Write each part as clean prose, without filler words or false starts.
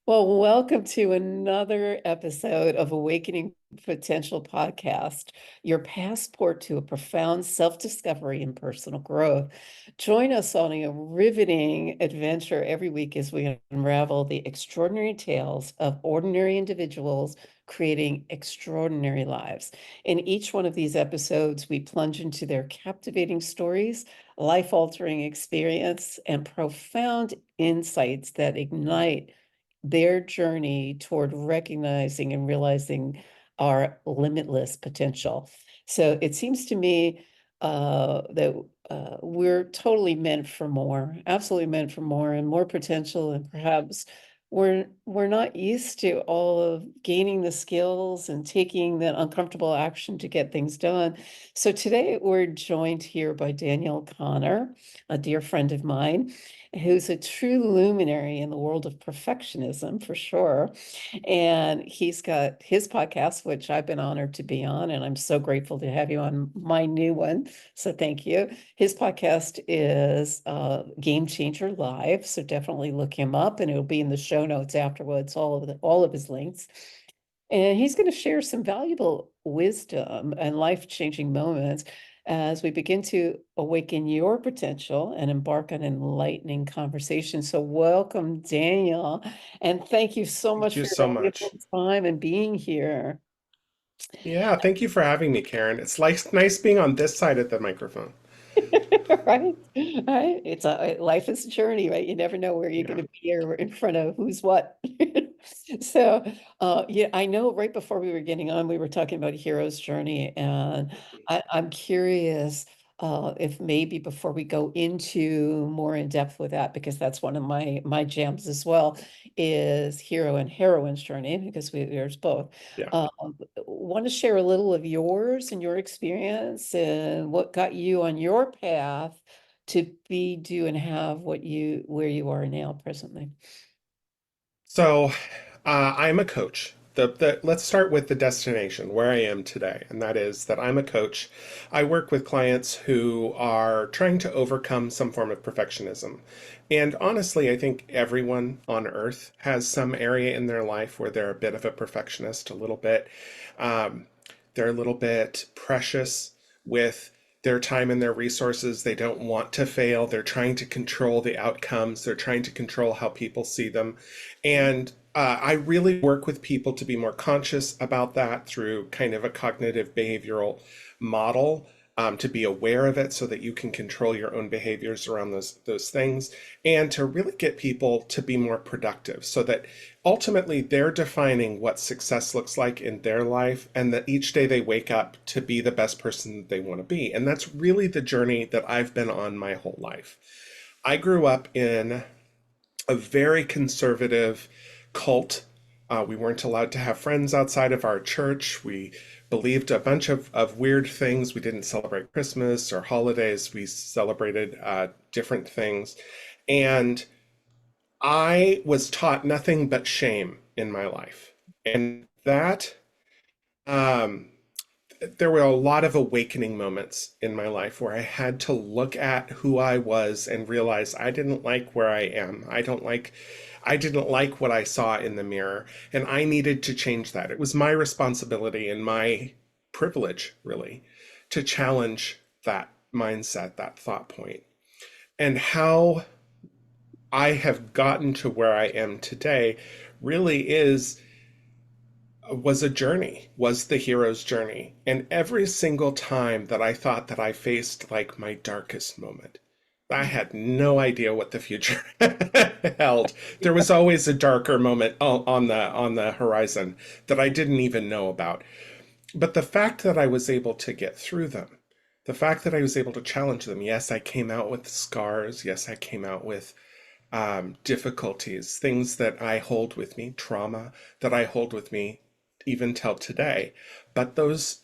Well, welcome to another episode of Awakening Potential Podcast, your passport to a profound self-discovery and personal growth. Join us on a riveting adventure every week as we unravel the extraordinary tales of ordinary individuals creating extraordinary lives. In each one of these episodes, we plunge into their captivating stories, life-altering experience, and profound insights that ignite their journey toward recognizing and realizing our limitless potential. So it seems to me that we're totally meant for more, absolutely meant for more and more potential, and perhaps we're not used to all of gaining the skills and taking that uncomfortable action to get things done. So today we're joined here by Danielle Connor, a dear friend of mine, who's a true luminary in the world of perfectionism for sure. And he's got his podcast, which I've been honored to be on, and I'm so grateful to have you on my new one. So thank you. His podcast is Game Changer Live. So definitely look him up, and it'll be in the show notes afterwards, all of his links. And he's going to share some valuable wisdom and life-changing moments as we begin to awaken your potential and embark on enlightening conversation. So welcome, Daniel, and thank you so Thank much you for your so valuable much. time and being here. Yeah, thank you for having me, Karen. It's like nice being on this side of the microphone. Right, right. It's a life is a journey, right? You never know where you're going Yeah, to be or in front of who's what. So, yeah, I know right before we were getting on, we were talking about hero's journey, and I'm curious if maybe before we go into more in depth with that, because that's one of my jams as well, is hero and heroine's journey, because there's both. yeah. Um, want to share a little of yours and your experience and what got you on your path to be, do, and have where you are now presently. So, I'm a coach. Let's start with the destination, where I am today, and that is that I'm a coach. I work with clients who are trying to overcome some form of perfectionism. And honestly, I think everyone on earth has some area in their life where they're a bit of a perfectionist, a little bit. Um, they're a little bit precious with their time and their resources. They don't want to fail. They're trying to control the outcomes. They're trying to control how people see them. And I really work with people to be more conscious about that through kind of a cognitive behavioral model, to be aware of it so that you can control your own behaviors around those things, and to really get people to be more productive so that ultimately they're defining what success looks like in their life, and that each day they wake up to be the best person that they want to be. And that's really the journey that I've been on my whole life. I grew up in a very conservative cult. We weren't allowed to have friends outside of our church. We believed a bunch of weird things. We didn't celebrate Christmas or holidays. We celebrated different things. And I was taught nothing but shame in my life. And that, um, there were a lot of awakening moments in my life where I had to look at who I was and realize I didn't like where I am. I didn't like what I saw in the mirror, and I needed to change that. It was my responsibility and my privilege, really, to challenge that mindset, that thought point. And how I have gotten to where I am today really is was a journey, was the hero's journey. And every single time that I thought that I faced like my darkest moment, I had no idea what the future held. There was always a darker moment on the horizon that I didn't even know about. But the fact that I was able to get through them, the fact that I was able to challenge them, yes, I came out with scars. Yes, I came out with difficulties, things that I hold with me, trauma that I hold with me even till today. But those,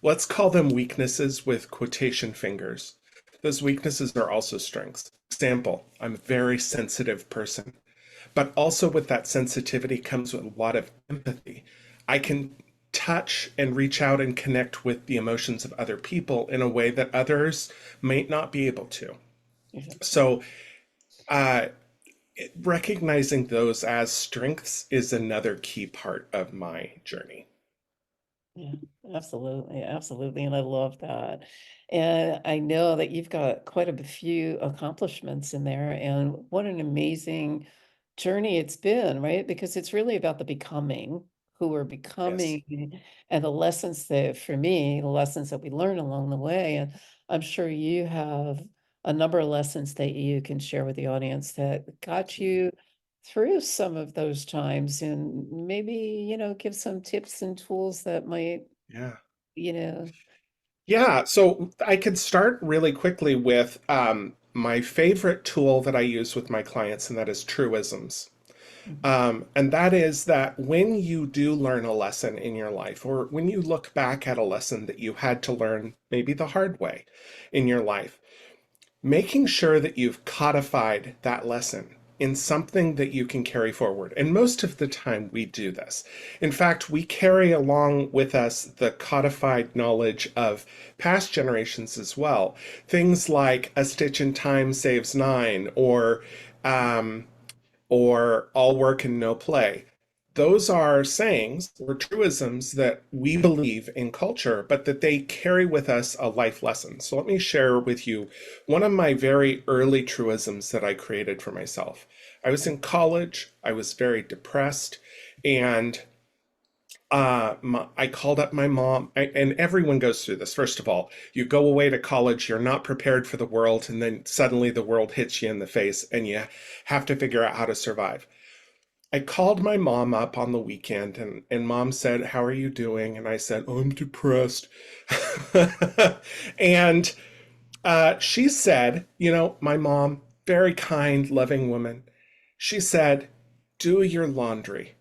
let's call them weaknesses with quotation fingers. Those weaknesses are also strengths. Example, I'm a very sensitive person, but also with that sensitivity comes with a lot of empathy. I can touch and reach out and connect with the emotions of other people in a way that others might not be able to. Exactly. So, uh, recognizing those as strengths is another key part of my journey. Yeah, absolutely, absolutely, and I love that. And I know that you've got quite a few accomplishments in there, and what an amazing journey it's been, right? Because it's really about the becoming, who we're Yes. becoming, and the lessons that, for me, the lessons that we learn along the way. And I'm sure you have a number of lessons that you can share with the audience that got you through some of those times, and maybe, give some tips and tools that might, Yeah. you know. Yeah. So I could start really quickly with my favorite tool that I use with my clients, and that is truisms. Mhm. And that is that when you do learn a lesson in your life, or when you look back at a lesson that you had to learn maybe the hard way in your life, making sure that you've codified that lesson in something that you can carry forward. And most of the time, we do this. In fact, we carry along with us the codified knowledge of past generations as well. Things like a stitch in time saves nine, um, or all work and no play. Those are sayings or truisms that we believe in culture, but that they carry with us a life lesson. So let me share with you one of my very early truisms that I created for myself. I was in college, I was very depressed, and I called up my mom, and everyone goes through this. First of all, you go away to college, you're not prepared for the world, and then suddenly the world hits you in the face, and you have to figure out how to survive. I called my mom up on the weekend, and mom said, "How are you doing?" And I said, "I'm depressed." And she said, my mom, very kind, loving woman, she said, "Do your laundry."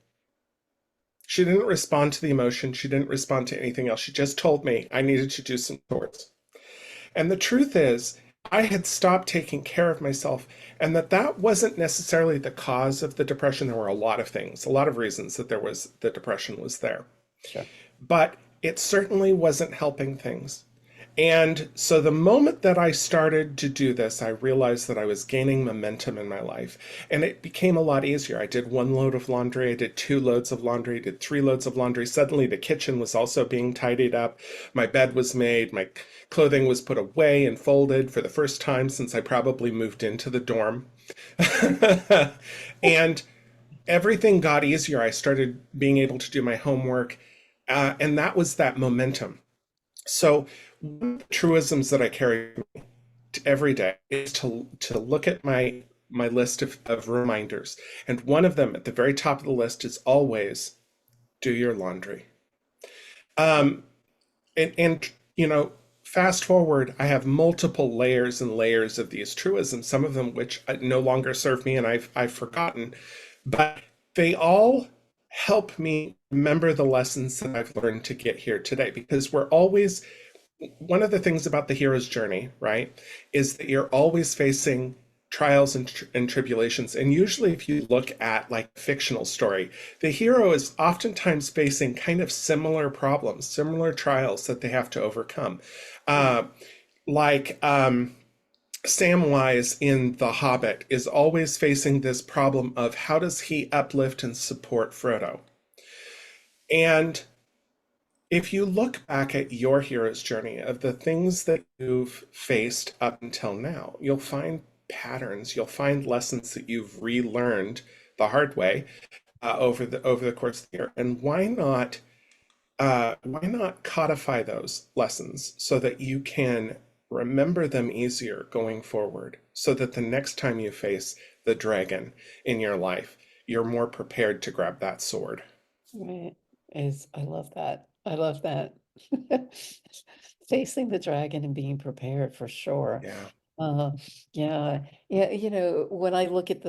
She didn't respond to the emotion. She didn't respond to anything else. She just told me I needed to do some chores. And the truth is, I had stopped taking care of myself, and that wasn't necessarily the cause of the depression. There were a lot of things, a lot of reasons that the depression was there. Sure. But it certainly wasn't helping things. And so the moment that I started to do this, I realized that I was gaining momentum in my life. And it became a lot easier. I did one load of laundry, I did two loads of laundry, I did three loads of laundry. Suddenly the kitchen was also being tidied up. My bed was made, my clothing was put away and folded for the first time since I probably moved into the dorm. And everything got easier. I started being able to do my homework. And that was that momentum. So, one of the truisms that I carry every day is to look at my list of reminders. And one of them at the very top of the list is always do your laundry. Um, and fast forward, I have multiple layers and layers of these truisms, some of them which no longer serve me and I've forgotten, but they all help me remember the lessons that I've learned to get here today, because we're always, one of the things about the hero's journey, right, is that you're always facing trials and tribulations. And usually, if you look at like a fictional story, the hero is oftentimes facing kind of similar problems, similar trials that they have to overcome. Mm. Uh, like Samwise in The Hobbit is always facing this problem of how does he uplift and support Frodo? And if you look back at your hero's journey of the things that you've faced up until now, you'll find patterns, you'll find lessons that you've relearned the hard way over the course of the year. And why not codify those lessons so that you can remember them easier going forward, so that the next time you face the dragon in your life, you're more prepared to grab that sword. Right. I love that. I love that. Facing the dragon and being prepared for sure. Yeah, Uh, yeah, yeah. When I look at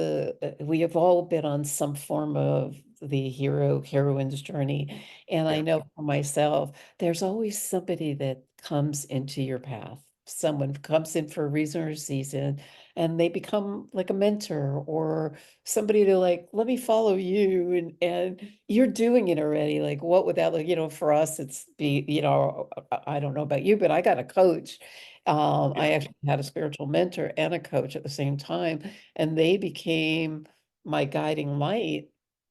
we have all been on some form of the heroine's journey, and I yeah, know for myself, there's always somebody that comes into your path. Someone comes in for a reason or a season, and they become like a mentor or somebody to, like, let me follow you, and you're doing it already. Like, what would that look, for us, it's be, I don't know about you, but I got a coach. I yeah, actually had a spiritual mentor and a coach at the same time, and they became my guiding light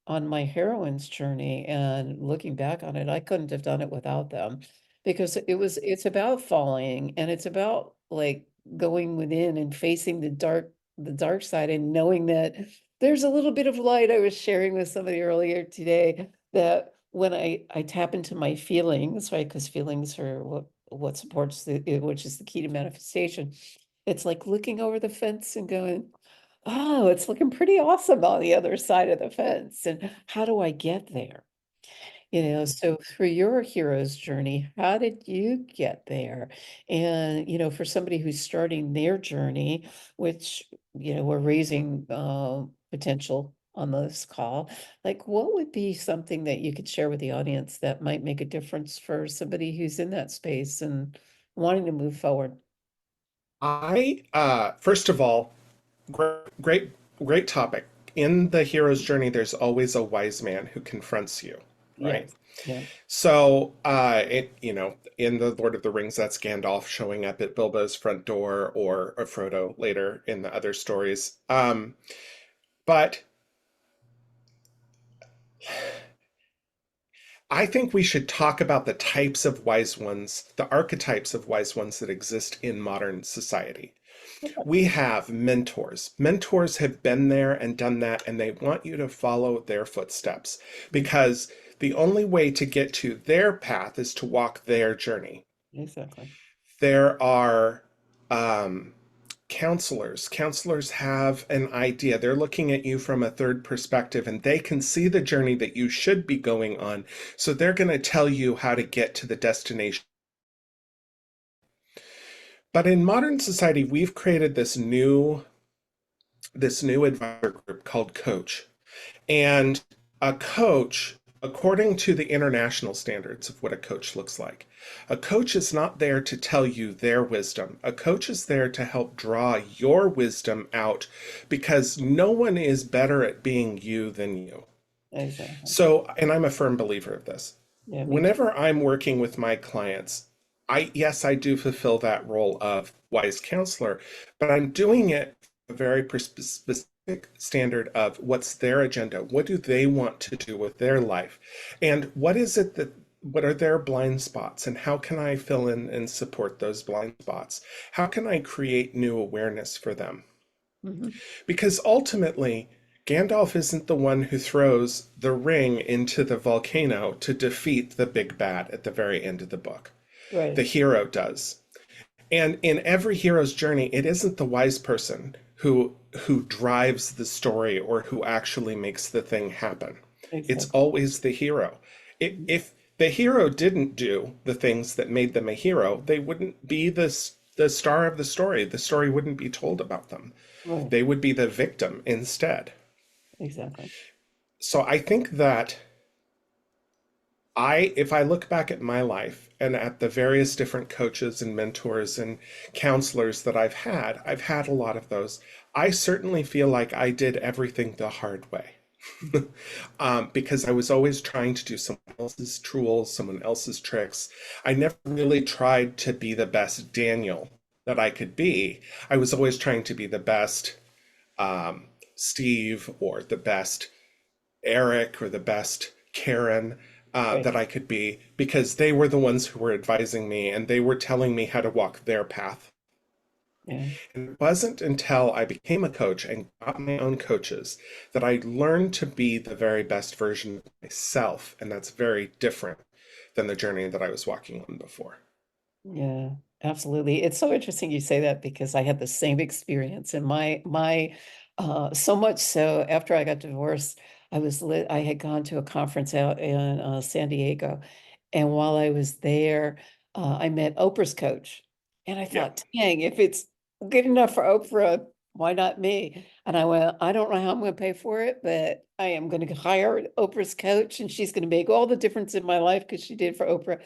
on my heroine's journey. And looking back on it, I couldn't have done it without them, because it's about falling, and it's about like going within and facing the dark side, and knowing that there's a little bit of light. I was sharing with somebody earlier today that when I tap into my feelings, right? Because feelings are what supports which is the key to manifestation. It's like looking over the fence and going, oh, it's looking pretty awesome on the other side of the fence. And how do I get there? So through your hero's journey, how did you get there? And, for somebody who's starting their journey, which, we're raising potential on this call, like what would be something that you could share with the audience that might make a difference for somebody who's in that space and wanting to move forward? First of all, great, great topic. In the hero's journey, there's always a wise man who confronts you, right? Yes. Yeah. So, in the Lord of the Rings, that's Gandalf showing up at Bilbo's front door, or Frodo later in the other stories. But I think we should talk about the types of wise ones, the archetypes of wise ones that exist in modern society. Okay. We have mentors. Mentors have been there and done that, and they want you to follow their footsteps Mm, because the only way to get to their path is to walk their journey. exactly. There are um, counselors. Counselors have an idea. They're looking at you from a third perspective, and they can see the journey that you should be going on. So they're going to tell you how to get to the destination. But in modern society, we've created this new advisor group called Coach. And a coach, according to the international standards of what a coach looks like, a coach is not there to tell you their wisdom. A coach is there to help draw your wisdom out because no one is better at being you than you. Exactly. So, and I'm a firm believer of this. Yeah, me too. Whenever I'm working with my clients, yes, I do fulfill that role of wise counselor, but I'm doing it a very specific standard of what's their agenda. What do they want to do with their life? And what are their blind spots? And how can I fill in and support those blind spots? How can I create new awareness for them? Mhm. Because ultimately, Gandalf isn't the one who throws the ring into the volcano to defeat the big bad at the very end of the book. Right. The hero does. And in every hero's journey, it isn't the wise person who drives the story or who actually makes the thing happen. It's Exactly. always the hero. Mhm. If the hero didn't do the things that made them a hero, they wouldn't be the star of the story. The story wouldn't be told about them. Right. They would be the victim instead. Exactly. So I think that if I look back at my life and at the various different coaches and mentors and counselors that I've had a lot of those. I certainly feel like I did everything the hard way. Because I was always trying to do someone else's tools, someone else's tricks. I never really tried to be the best Daniel that I could be. I was always trying to be the best um, Steve or the best Eric or the best Karen Right. that I could be because they were the ones who were advising me and they were telling me how to walk their path. Yeah. And it wasn't until I became a coach and got my own coaches that I learned to be the very best version of myself. And that's very different than the journey that I was walking on before. Yeah, absolutely. It's so interesting you say that, because I had the same experience, and so much so after I got divorced, I had gone to a conference out in San Diego, and while I was there, I met Oprah's coach, and I Yeah. thought, dang, if it's good enough for Oprah, why not me? And I went, I don't know how I'm going to pay for it, but I am going to hire Oprah's coach, and she's going to make all the difference in my life because she did for Oprah.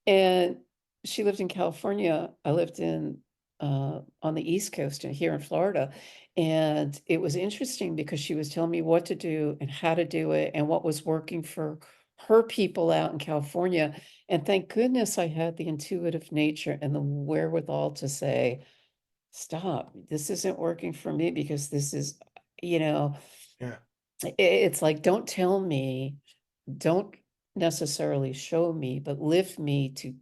And she lived in California. I lived on the East Coast and here in Florida. And it was interesting because she was telling me what to do and how to do it and what was working for her people out in California. And thank goodness I had the intuitive nature and the wherewithal to say, stop, this isn't working for me, because this is, you know, Yeah. It's like, don't tell me, don't necessarily show me, but lift me to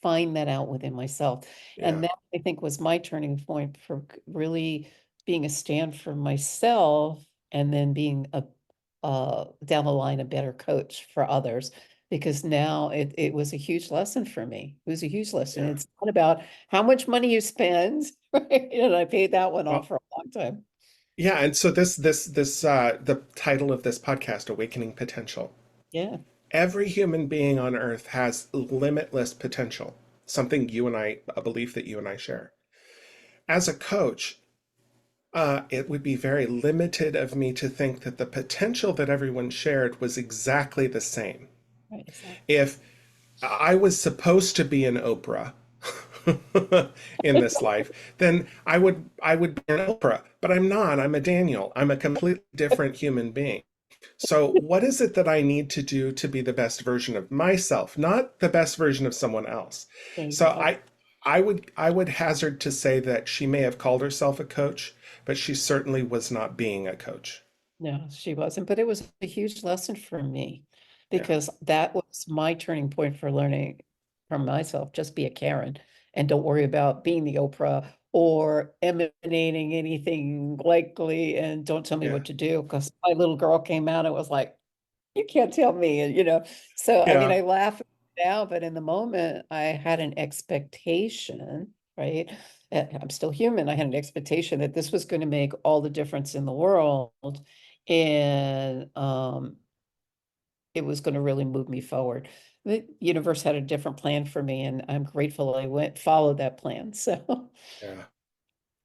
find that out within myself. And Yeah. that, I think, was my turning point for really being a stand for myself, and then being a down the line a better coach for others. Because now it was a huge lesson for me. It was a huge lesson. Yeah. It's not about how much money you spend, right? And I paid that one off Well, for a long time. yeah, and so the title of this podcast, Awakening Potential. Yeah, Every human being on earth has limitless potential, something you and I, a belief that you and I share. As a coach, it would be very limited of me to think that the potential that everyone shared was exactly the same. right, exactly. If I was supposed to be an Oprah in this life, then I would be an Oprah, but I'm not. I'm a Daniel. I'm a completely different human being. So, what is it that I need to do to be the best version of myself, not the best version of someone else? So, Exactly. I would hazard to say that she may have called herself a coach, but she certainly was not being a coach. No, she wasn't, but it was a huge lesson for me, Yeah, because that was my turning point for learning from myself. Just be a Karen and don't worry about being the Oprah or emanating anything likely, and don't tell me yeah, what to do, because my little girl came out and was like, you can't tell me, and So I mean, yeah, I laugh now, but in the moment I had an expectation, right? I'm still human. I had an expectation that this was going to make all the difference in the world, and it was going to really move me forward. The universe had a different plan for me, and I'm grateful I went followed that plan. So yeah.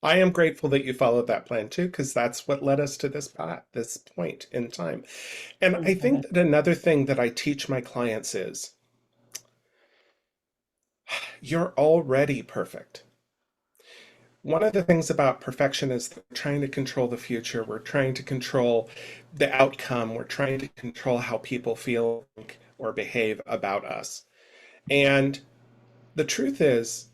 I am grateful that you followed that plan too, because that's what led us to this point in time. And I think that another thing that I teach my clients is you're already perfect. One of the things about perfection is that we're trying to control the future. We're trying to control the outcome. We're trying to control how people feel or behave about us. And the truth is,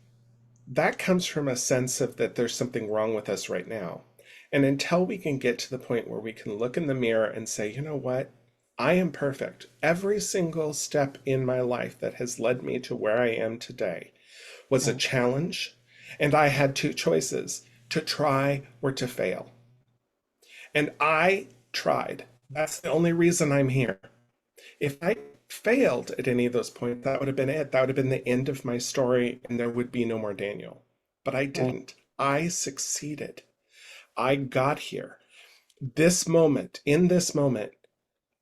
that comes from a sense of that there's something wrong with us right now. And until we can get to the point where we can look in the mirror and say, you know what? I am perfect. Every single step in my life that has led me to where I am today was a right, challenge, and I had two choices: to try or to fail. And I tried. That's the only reason I'm here. If I failed at any of those points, that would have been it. That would have been the end of my story, and there would be no more Daniel. But I right, didn't. I succeeded. I got here. This moment, in this moment,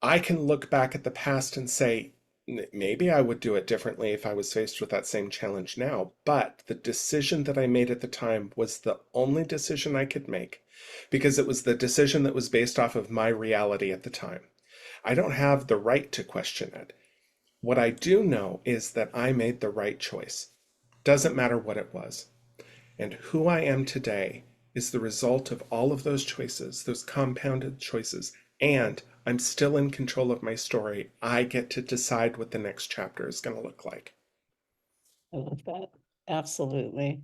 I can look back at the past and say, maybe I would do it differently if I was faced with that same challenge now. But the decision that I made at the time was the only decision I could make because it was the decision that was based off of my reality at the time. I don't have the right to question it. What I do know is that I made the right choice. Doesn't matter what it was. And who I am today is the result of all of those choices, those compounded choices. And I'm still in control of my story. I get to decide what the next chapter is going to look like. I love that. Absolutely.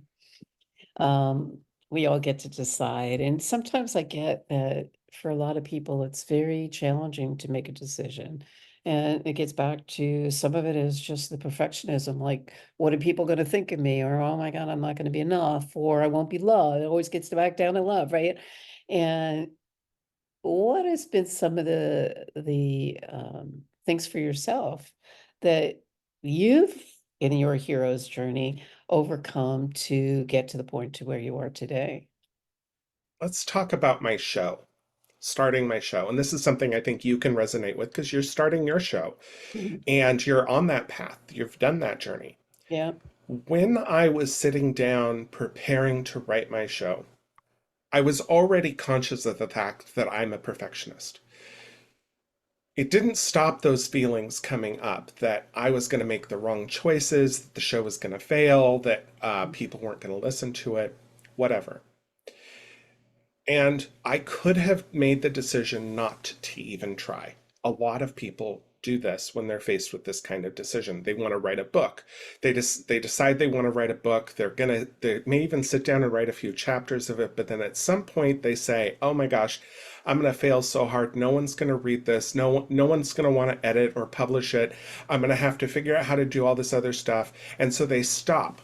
Um, we all get to decide. And sometimes I get that for a lot of people, it's very challenging to make a decision. And it gets back to some of it is just the perfectionism, like, what are people going to think of me? Or, oh my God, I'm not going to be enough, or I won't be loved. It always gets to back down to love, right? And what has been some of the things for yourself that you've, in your hero's journey, overcome to get to the point to where you are today? Let's talk about my show, starting my show. And this is something I think you can resonate with because you're starting your show Mhm. and you're on that path. You've done that journey. Yeah, When I was sitting down preparing to write my show, I was already conscious of the fact that I'm a perfectionist. It didn't stop those feelings coming up that I was going to make the wrong choices, that the show was going to fail, that people weren't going to listen to it, whatever. And I could have made the decision not to even try. A lot of people do this when they're faced with this kind of decision. They want to write a book. They decide they want to write a book. They may even sit down and write a few chapters of it, but then at some point they say, "Oh my gosh, I'm going to fail so hard. No one's going to read this. No one's going to want to edit or publish it. I'm going to have to figure out how to do all this other stuff. And so they stop.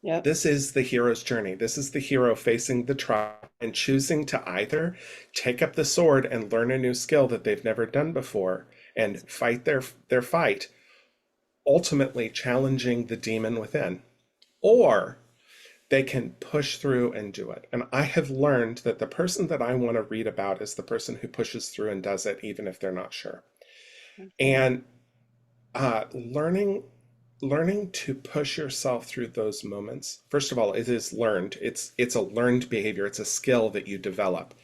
Yep. This is the hero's journey. This is the hero facing the trial and choosing to either take up the sword and learn a new skill that they've never done before and fight their fight, ultimately challenging the demon within, or they can push through and do it. And I have learned that the person that I want to read about is the person who pushes through and does it, even if they're not sure. Okay. And uh, learning learning to push yourself through those moments. First of all, it is learned. It's a learned behavior. It's a skill that you develop.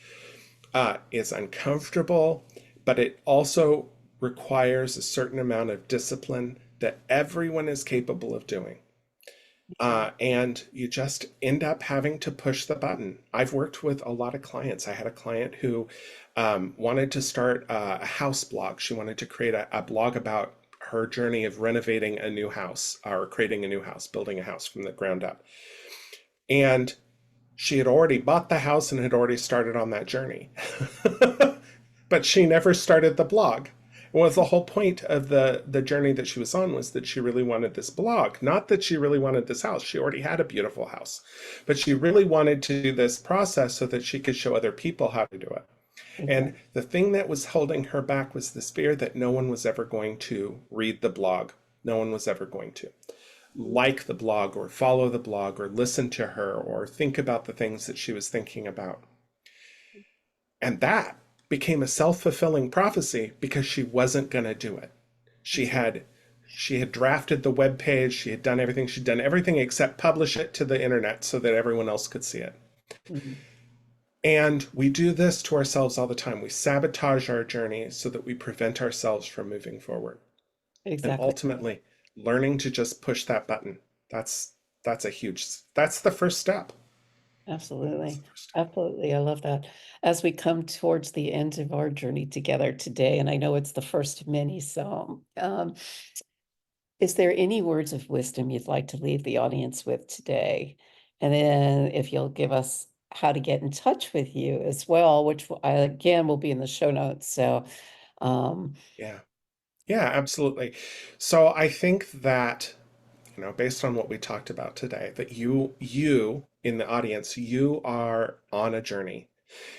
It's uncomfortable, but it also requires a certain amount of discipline that everyone is capable of doing. Okay. And you just end up having to push the button. I've worked with a lot of clients. I had a client who wanted to start a house blog. She wanted to create a blog about her journey of renovating a new house or creating a new house, building a house from the ground up. And she had already bought the house and had already started on that journey. But she never started the blog. It was the whole point of the journey that she was on was that she really wanted this blog. Not that she really wanted this house. She already had a beautiful house. But she really wanted to do this process so that she could show other people how to do it. And Exactly. the thing that was holding her back was this fear that no one was ever going to read the blog. No one was ever going to like the blog or follow the blog or listen to her or think about the things that she was thinking about. And that became a self-fulfilling prophecy because she wasn't going to do it. She Exactly. had she had drafted the web page, she'd done everything except publish it to the internet so that everyone else could see it. Mhm. And we do this to ourselves all the time. We sabotage our journey so that we prevent ourselves from moving forward. And Exactly. ultimately, learning to just push that button. That's a huge that's the first step. That's Absolutely. the first step. Absolutely. I love that. As we come towards the end of our journey together today, and I know it's the first of many, so is there any words of wisdom you'd like to leave the audience with today? And then if you'll give us how to get in touch with you as well, which again will be in the show notes. So, um, Yeah. Yeah, absolutely. So I think that, based on what we talked about today, that you in the audience, you are on a journey.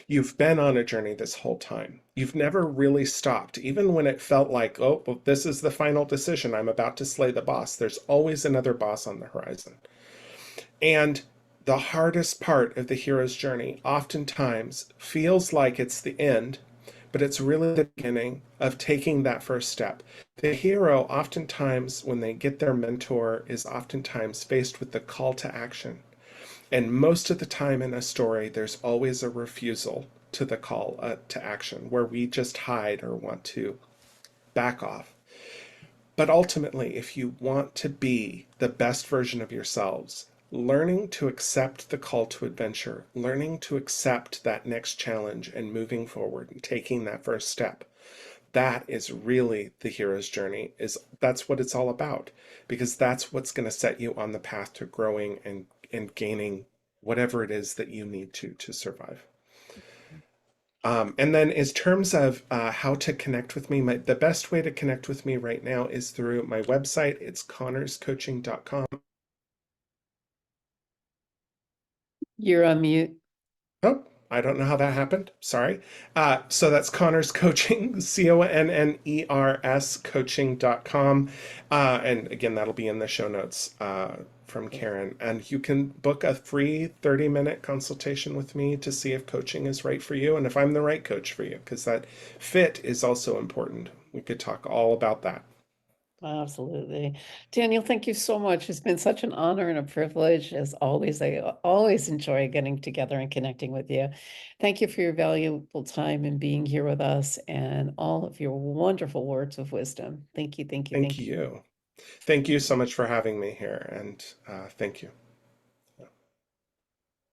You've been on a journey this whole time. You've never really stopped, even when it felt like, oh, well, this is the final decision. I'm about to slay the boss. There's always another boss on the horizon. And the hardest part of the hero's journey oftentimes feels like it's the end, but it's really the beginning of taking that first step. The hero, oftentimes, when they get their mentor, is oftentimes faced with the call to action. And most of the time in a story, there's always a refusal to the call to action where we just hide or want to back off. But ultimately, if you want to be the best version of yourselves, learning to accept the call to adventure, learning to accept that next challenge and moving forward and taking that first step, that is really the hero's journey. Is That's what it's all about, because that's what's going to set you on the path to growing and gaining whatever it is that you need to survive. And then, in terms of how to connect with me, the best way to connect with me right now is through my website. It's connorscoaching.com. you're on mute. Oh, I don't know how that happened. Sorry. So that's Connor's Coaching, CONNERS coaching.com. And again, that'll be in the show notes from Karen. And you can book a free 30-minute consultation with me to see if coaching is right for you and if I'm the right coach for you, because that fit is also important. We could talk all about that. Absolutely. Daniel, thank you so much. It's been such an honor and a privilege. As always, I always enjoy getting together and connecting with you. Thank you for your valuable time and being here with us and all of your wonderful words of wisdom. Thank you, thank you, Thank thank you. you. Thank you so much for having me here. And thank you.